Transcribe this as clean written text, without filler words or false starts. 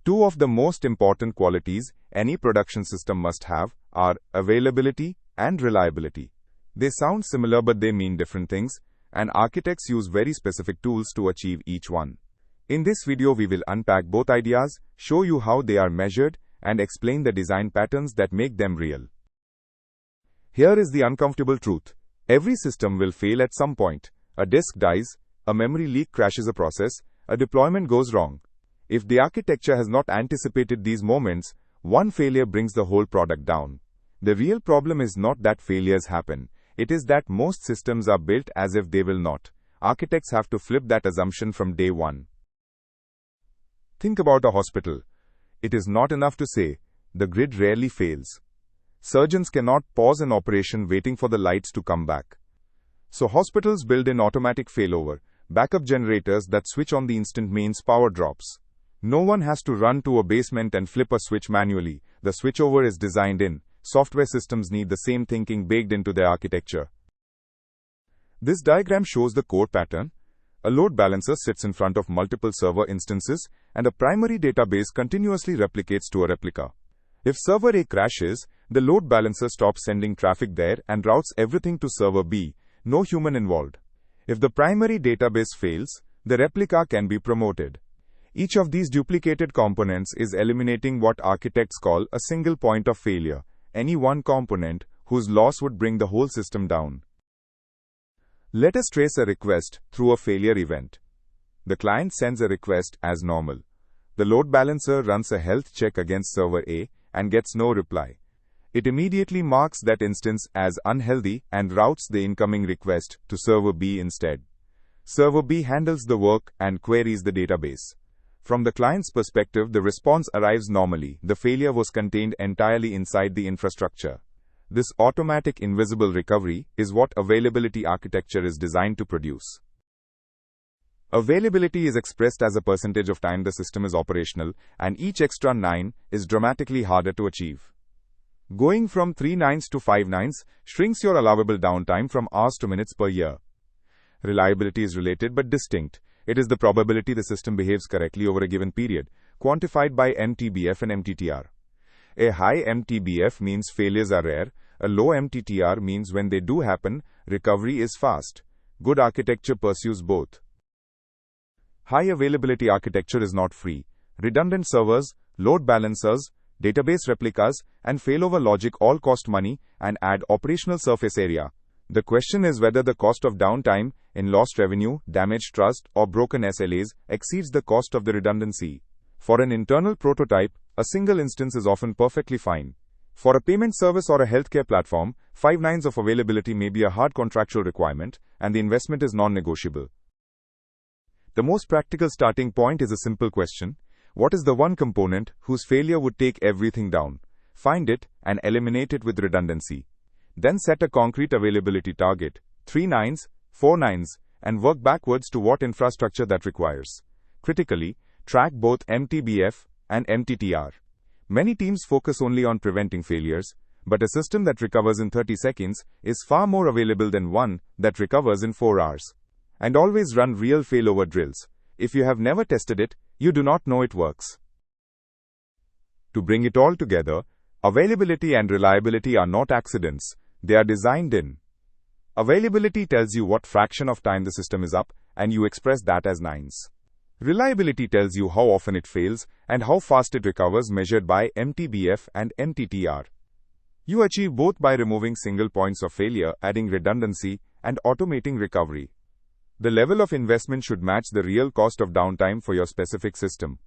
Two of the most important qualities any production system must have are availability and reliability. They sound similar but they mean different things, and architects use very specific tools to achieve each one. In this video we will unpack both ideas, show you how they are measured, and explain the design patterns that make them real. Here is the uncomfortable truth. Every system will fail at some point. A disk dies, a memory leak crashes a process, a deployment goes wrong. If the architecture has not anticipated these moments, one failure brings the whole product down. The real problem is not that failures happen. It is that most systems are built as if they will not. Architects have to flip that assumption from day one. Think about a hospital. It is not enough to say, the grid rarely fails. Surgeons cannot pause an operation waiting for the lights to come back. So hospitals build in automatic failover, backup generators that switch on the instant mains power drops. No one has to run to a basement and flip a switch manually. The switchover is designed in. Software systems need the same thinking baked into their architecture. This diagram shows the core pattern. A load balancer sits in front of multiple server instances, and a primary database continuously replicates to a replica. If server A crashes, the load balancer stops sending traffic there and routes everything to server B, no human involved. If the primary database fails, the replica can be promoted. Each of these duplicated components is eliminating what architects call a single point of failure, any one component whose loss would bring the whole system down. Let us trace a request through a failure event. The client sends a request as normal. The load balancer runs a health check against server A and gets no reply. It immediately marks that instance as unhealthy and routes the incoming request to server B instead. Server B handles the work and queries the database. From the client's perspective, the response arrives normally. The failure was contained entirely inside the infrastructure. This automatic invisible recovery is what availability architecture is designed to produce. Availability is expressed as a percentage of time the system is operational, and each extra 9 is dramatically harder to achieve. Going from 3 nines to 5 nines shrinks your allowable downtime from hours to minutes per year. Reliability is related but distinct. It is the probability the system behaves correctly over a given period, quantified by MTBF and MTTR. A high MTBF means failures are rare. A low MTTR means when they do happen, recovery is fast. Good architecture pursues both. High availability architecture is not free. Redundant servers, load balancers, database replicas, and failover logic all cost money and add operational surface area. The question is whether the cost of downtime in lost revenue, damaged trust, or broken SLAs exceeds the cost of the redundancy. For an internal prototype, a single instance is often perfectly fine. For a payment service or a healthcare platform, 5 nines of availability may be a hard contractual requirement, and the investment is non-negotiable. The most practical starting point is a simple question. What is the one component whose failure would take everything down? Find it and eliminate it with redundancy. Then set a concrete availability target, 3 nines, 4 nines, and work backwards to what infrastructure that requires. Critically, track both MTBF and MTTR. Many teams focus only on preventing failures, but a system that recovers in 30 seconds is far more available than one that recovers in 4 hours. And always run real failover drills. If you have never tested it, you do not know it works. To bring it all together, availability and reliability are not accidents. They are designed in. Availability tells you what fraction of time the system is up, and you express that as nines. Reliability tells you how often it fails and how fast it recovers, measured by MTBF and MTTR. You achieve both by removing single points of failure, adding redundancy, and automating recovery. The level of investment should match the real cost of downtime for your specific system.